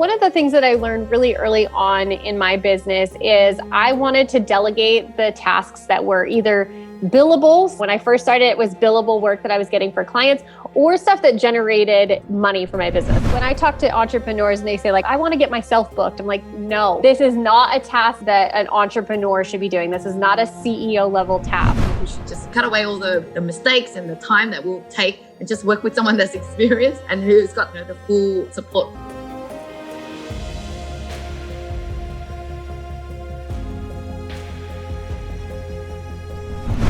One of the things that I learned really early on in my business is I wanted to delegate the tasks that were either billable. When I first started, it was billable work that I was getting for clients or stuff that generated money for my business. When I talk to entrepreneurs and they say like, I want to get myself booked, I'm like, no, this is not a task that an entrepreneur should be doing. This is not a CEO level task. We should just cut away all the mistakes and the time that we'll take and just work with someone that's experienced and who's got the full support.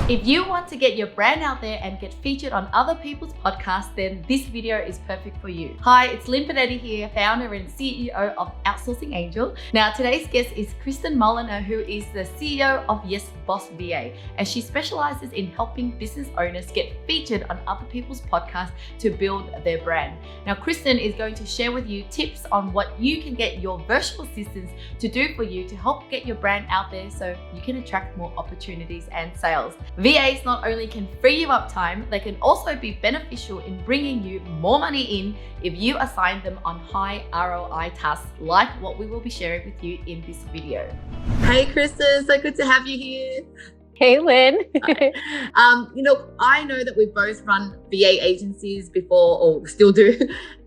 If you want to get your brand out there and get featured on other people's podcasts, then this video is perfect for you. Hi, it's Linh Podetti here, founder and CEO of Outsourcing Angel. Now, today's guest is Kristin Molenaar, who is the CEO of yesbossVA, and she specializes in helping business owners get featured on other people's podcasts to build their brand. Now, Kristin is going to share with you tips on what you can get your virtual assistants to do for you to help get your brand out there so you can attract more opportunities and sales. VAs not only can free you up time, they can also be beneficial in bringing you more money in if you assign them on high ROI tasks like what we will be sharing with you in this video. Hey Kristin, so good to have you here. Hey Lynn. I know that we both run VA agencies before or still do.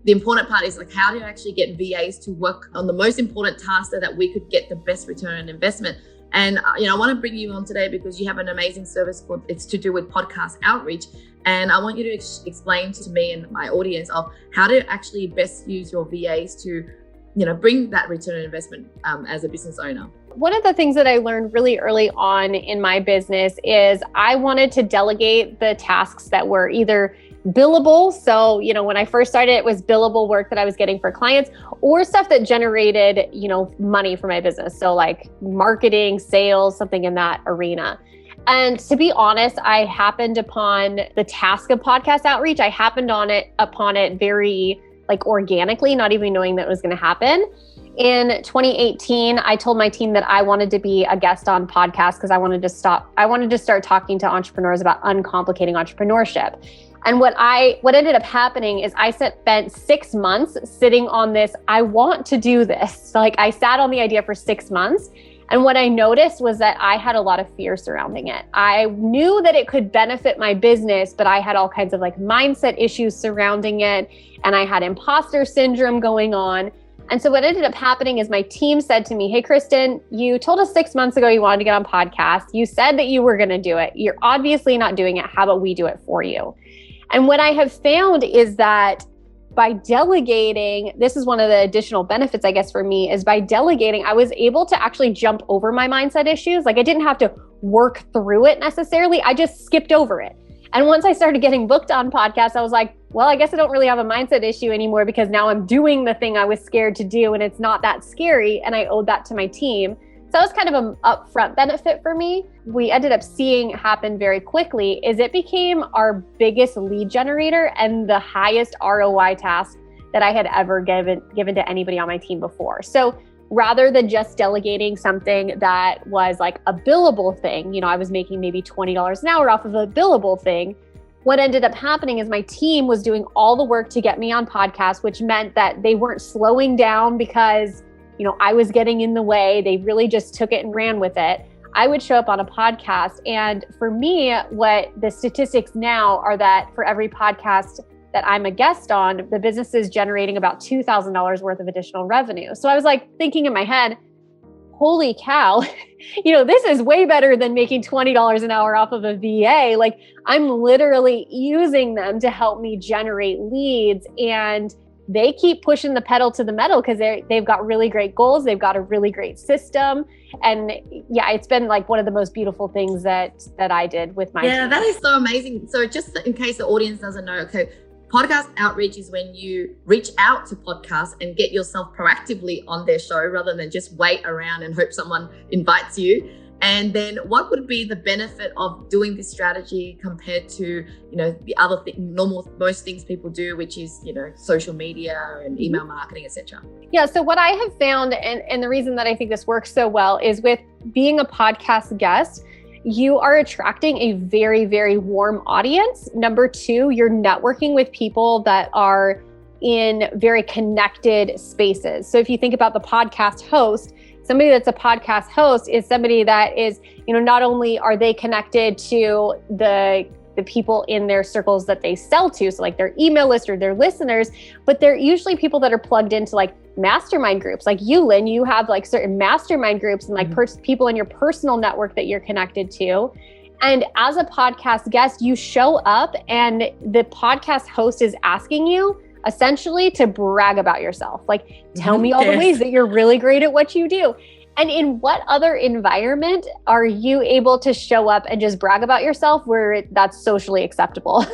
The important part is like how do you actually get VAs to work on the most important tasks so that we could get the best return on investment. And I want to bring you on today because you have an amazing service it's to do with podcast outreach. And I want you to explain to me and my audience of how to actually best use your VAs to, bring that return on investment as a business owner. One of the things that I learned really early on in my business is I wanted to delegate the tasks that were either billable. So, when I first started, it was billable work that I was getting for clients or stuff that generated, money for my business. So like marketing, sales, something in that arena. And to be honest, I happened upon the task of podcast outreach. I happened upon it very organically, not even knowing that it was going to happen. In 2018, I told my team that I wanted to be a guest on podcasts because I wanted to start talking to entrepreneurs about uncomplicating entrepreneurship. And what ended up happening is I spent 6 months sitting on this. I want to do this. I sat on the idea for 6 months. And what I noticed was that I had a lot of fear surrounding it. I knew that it could benefit my business, but I had all kinds of mindset issues surrounding it. And I had imposter syndrome going on. And so what ended up happening is my team said to me, hey, Kristin, you told us 6 months ago you wanted to get on podcasts. You said that you were going to do it. You're obviously not doing it. How about we do it for you? And what I have found is that by delegating, this is one of the additional benefits, I guess, for me, is by delegating, I was able to actually jump over my mindset issues. I didn't have to work through it necessarily. I just skipped over it. And once I started getting booked on podcasts, I was like, well, I guess I don't really have a mindset issue anymore because now I'm doing the thing I was scared to do and it's not that scary. And I owed that to my team. So that was kind of an upfront benefit for me. We ended up seeing happen very quickly is it became our biggest lead generator and the highest ROI task that I had ever given to anybody on my team before. So rather than just delegating something that was a billable thing, I was making maybe $20 an hour off of a billable thing. What ended up happening is my team was doing all the work to get me on podcasts, which meant that they weren't slowing down because I was getting in the way. They really just took it and ran with it. I would show up on a podcast. And for me, what the statistics now are that for every podcast that I'm a guest on, the business is generating about $2,000 worth of additional revenue. So I was thinking in my head, holy cow, this is way better than making $20 an hour off of a VA. I'm literally using them to help me generate leads, and they keep pushing the pedal to the metal because they've got really great goals. They've got a really great system. And yeah, it's been one of the most beautiful things that I did with my team. That is so amazing. So just in case the audience doesn't know, okay, podcast outreach is when you reach out to podcasts and get yourself proactively on their show rather than just wait around and hope someone invites you. And then what would be the benefit of doing this strategy compared to, the other most things people do, which is, social media and email marketing, etc. Yeah. So what I have found, and the reason that I think this works so well is with being a podcast guest, you are attracting a very, very warm audience. Number two, you're networking with people that are in very connected spaces. So if you think about the podcast host, somebody that's a podcast host is somebody that is, not only are they connected to the people in their circles that they sell to, so like their email list or their listeners, but they're usually people that are plugged into like mastermind groups. Like you, Lynn, you have like certain mastermind groups and like people in your personal network that you're connected to. And as a podcast guest, you show up and the podcast host is asking you essentially to brag about yourself. Like, tell me all the ways that you're really great at what you do. And in what other environment are you able to show up and just brag about yourself where that's socially acceptable,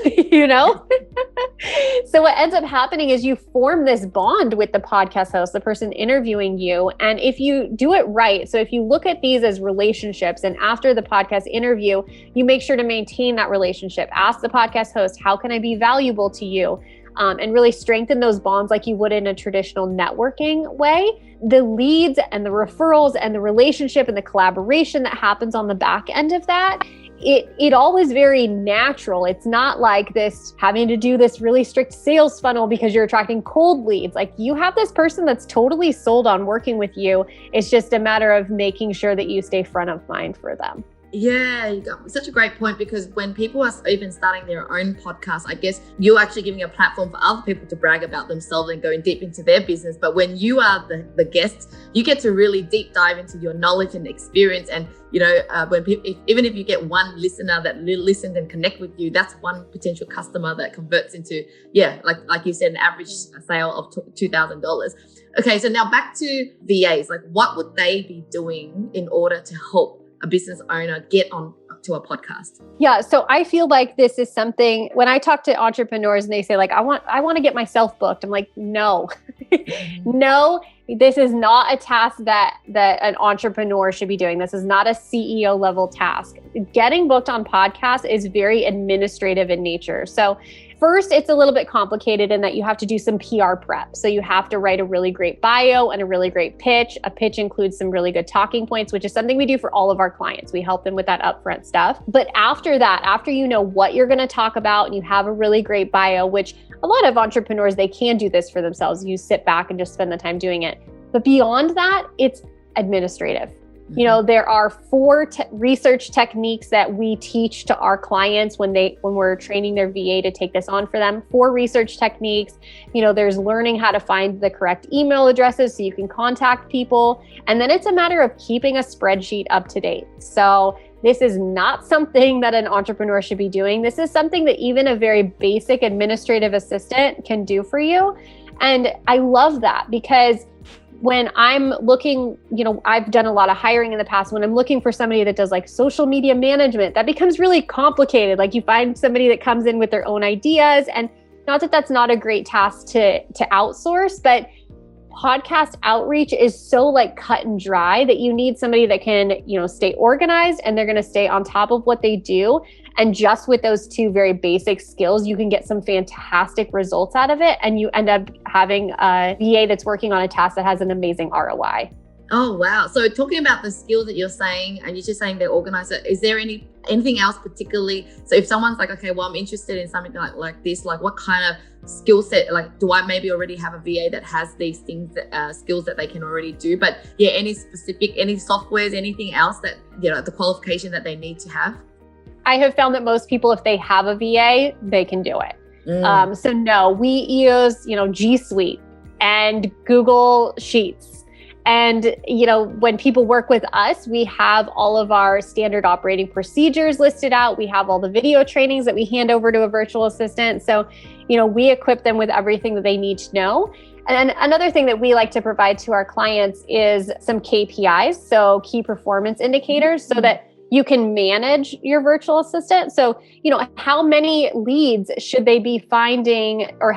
So what ends up happening is you form this bond with the podcast host, the person interviewing you. And if you do it right, so if you look at these as relationships, and after the podcast interview, you make sure to maintain that relationship. Ask the podcast host, how can I be valuable to you? And really strengthen those bonds like you would in a traditional networking way. The leads and the referrals and the relationship and the collaboration that happens on the back end of that, it all is very natural. It's not like this having to do this really strict sales funnel because you're attracting cold leads. Like you have this person that's totally sold on working with you. It's just a matter of making sure that you stay front of mind for them. Yeah, you got such a great point, because when people are even starting their own podcast, I guess you're actually giving a platform for other people to brag about themselves and going deep into their business. But when you are the guest, you get to really deep dive into your knowledge and experience. And when people, even if you get one listener that listened and connect with you, that's one potential customer that converts into like you said, an average sale of $2,000. Okay, so now back to VAs. Like, what would they be doing in order to help a business owner get on to a podcast? Yeah. So I feel like this is something, when I talk to entrepreneurs and they say like, I want to get myself booked. I'm like, no, no, this is not a task that an entrepreneur should be doing. This is not a CEO level task. Getting booked on podcasts is very administrative in nature. So first, it's a little bit complicated in that you have to do some PR prep. So you have to write a really great bio and a really great pitch. A pitch includes some really good talking points, which is something we do for all of our clients. We help them with that upfront stuff. But after that, after you know what you're going to talk about and you have a really great bio, which a lot of entrepreneurs, they can do this for themselves. You sit back and just spend the time doing it. But beyond that, it's administrative. There are 4 research techniques that we teach to our clients when we're training their VA to take this on for them. 4 research techniques. There's learning how to find the correct email addresses so you can contact people. And then it's a matter of keeping a spreadsheet up to date. So this is not something that an entrepreneur should be doing. This is something that even a very basic administrative assistant can do for you. And I love that, because when I'm looking, I've done a lot of hiring in the past. When I'm looking for somebody that does like social media management, that becomes really complicated. Like you find somebody that comes in with their own ideas, and not that that's not a great task to outsource, but podcast outreach is so like cut and dry that you need somebody that can, stay organized, and they're going to stay on top of what they do. And just with those 2 very basic skills, you can get some fantastic results out of it. And you end up having a VA that's working on a task that has an amazing ROI. Oh, wow. So talking about the skills that you're saying, and you're just saying they're organized, is there anything else particularly? So if someone's like, okay, well, I'm interested in something like this, like what kind of skill set, like do I maybe already have a VA that has these things, skills that they can already do? But yeah, any softwares, anything else that, the qualification that they need to have? I have found that most people, if they have a VA, they can do it. So no, we use, G Suite and Google Sheets. And, when people work with us, we have all of our standard operating procedures listed out. We have all the video trainings that we hand over to a virtual assistant. So, we equip them with everything that they need to know. And then another thing that we like to provide to our clients is some KPIs, so key performance indicators, so that you can manage your virtual assistant. So, how many leads should they be finding, or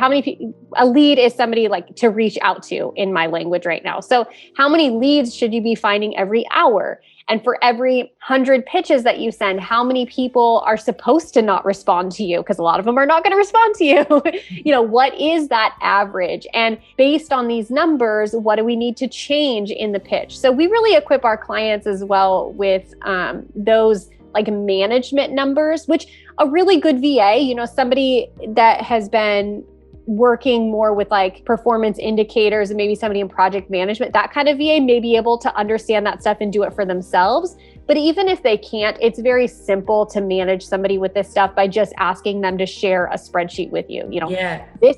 a lead is somebody like to reach out to in my language right now. So how many leads should you be finding every hour? And for every 100 pitches that you send, how many people are supposed to not respond to you? Because a lot of them are not going to respond to you. What is that average? And based on these numbers, what do we need to change in the pitch? So we really equip our clients as well with those like management numbers, which a really good VA, somebody that has been working more with like performance indicators and maybe somebody in project management, that kind of VA may be able to understand that stuff and do it for themselves. But even if they can't, it's very simple to manage somebody with this stuff by just asking them to share a spreadsheet with you. This,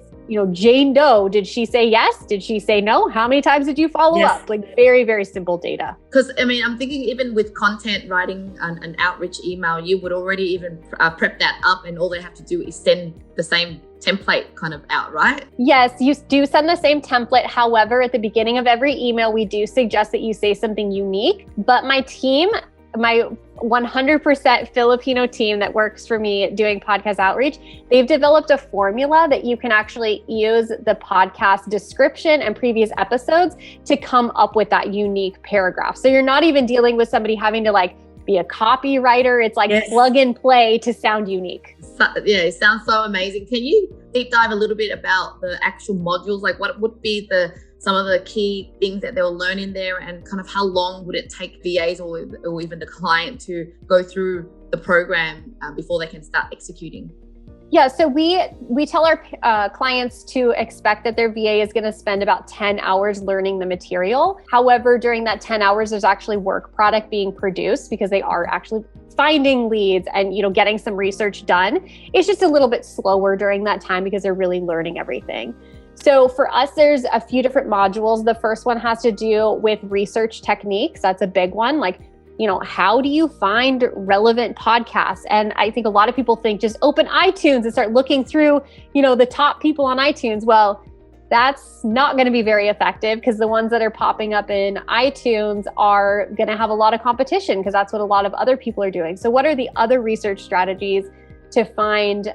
Jane Doe, did she say yes? Did she say no? How many times did you follow up? Like very, very simple data. Because I'm thinking even with content writing an outreach email, you would already even prep that up, and all they have to do is send the same template kind of out, right? Yes, you do send the same template. However, at the beginning of every email, we do suggest that you say something unique. But my team, my 100% Filipino team that works for me doing podcast outreach, they've developed a formula that you can actually use the podcast description and previous episodes to come up with that unique paragraph. So you're not even dealing with somebody having to like be a copywriter. It's like plug and play to sound unique. It sounds so amazing. Can you deep dive a little bit about the actual modules? Like what would be some of the key things that they'll learn in there, and kind of how long would it take VAs or even the client to go through the program before they can start executing? Yeah, so we tell our clients to expect that their VA is going to spend about 10 hours learning the material. However, during that 10 hours, there's actually work product being produced because they are actually finding leads and getting some research done. It's just a little bit slower during that time because they're really learning everything. So for us, there's a few different modules. The first one has to do with research techniques. That's a big one. Like, how do you find relevant podcasts? And I think a lot of people think just open iTunes and start looking through, the top people on iTunes. Well, that's not going to be very effective because the ones that are popping up in iTunes are going to have a lot of competition because that's what a lot of other people are doing. So what are the other research strategies to find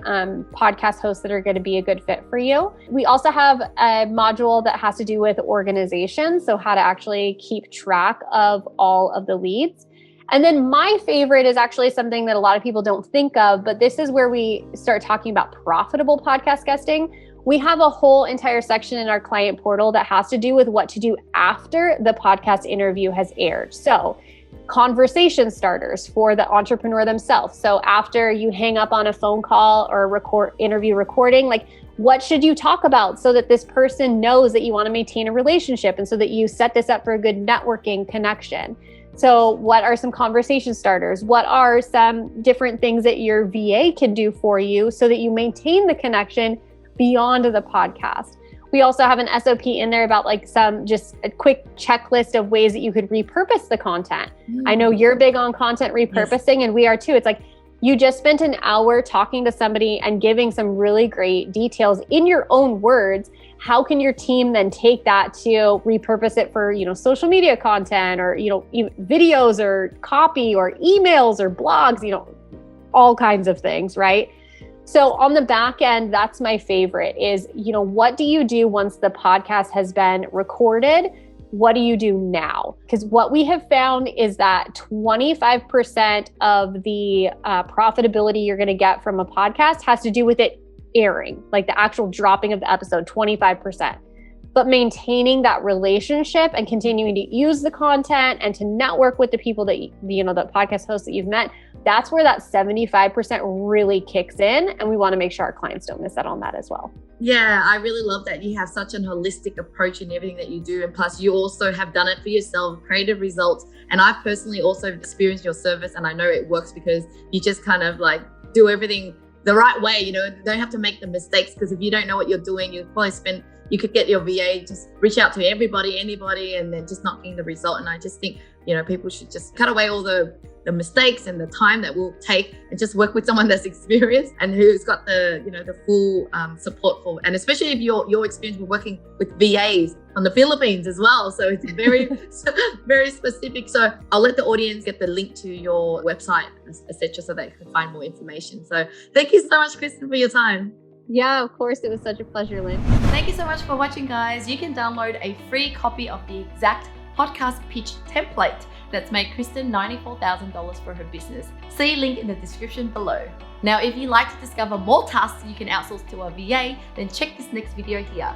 podcast hosts that are going to be a good fit for you? We also have a module that has to do with organization. So how to actually keep track of all of the leads. And then my favorite is actually something that a lot of people don't think of, but this is where we start talking about profitable podcast guesting. We have a whole entire section in our client portal that has to do with what to do after the podcast interview has aired. So conversation starters for the entrepreneur themselves. So after you hang up on a phone call or interview recording, like what should you talk about so that this person knows that you want to maintain a relationship and so that you set this up for a good networking connection? So what are some conversation starters? What are some different things that your VA can do for you so that you maintain the connection beyond the podcast? We also have an SOP in there about like just a quick checklist of ways that you could repurpose the content. I know you're big on content repurposing, and we are too. It's like you just spent an hour talking to somebody and giving some really great details in your own words. How can your team then take that to repurpose it for, social media content or, videos or copy or emails or blogs, all kinds of things, right? So on the back end, that's my favorite is, what do you do once the podcast has been recorded? What do you do now? Because what we have found is that 25% of the profitability you're going to get from a podcast has to do with it airing, like the actual dropping of the episode, 25%. But maintaining that relationship and continuing to use the content and to network with the people that, the podcast hosts that you've met, that's where that 75% really kicks in. And we want to make sure our clients don't miss out on that as well. Yeah, I really love that you have such an holistic approach in everything that you do. And plus you also have done it for yourself, created results. And I've personally also experienced your service, and I know it works because you just kind of like do everything the right way, you don't have to make the mistakes, because if you don't know what you're doing, you could get your VA, just reach out to anybody, and then just not getting the result. And I just think, people should just cut away all the mistakes and the time that will take and just work with someone that's experienced and who's got the full support for, and especially if your experience with working with VAs from the Philippines as well. So it's very, very specific. So I'll let the audience get the link to your website, etc., so they can find more information. So thank you so much, Kristin, for your time. Yeah, of course. It was such a pleasure, Lynn. Thank you so much for watching, guys. You can download a free copy of the exact podcast pitch template that's made Kristin $94,000 for her business. See link in the description below. Now, if you'd like to discover more tasks you can outsource to a VA, then check this next video here.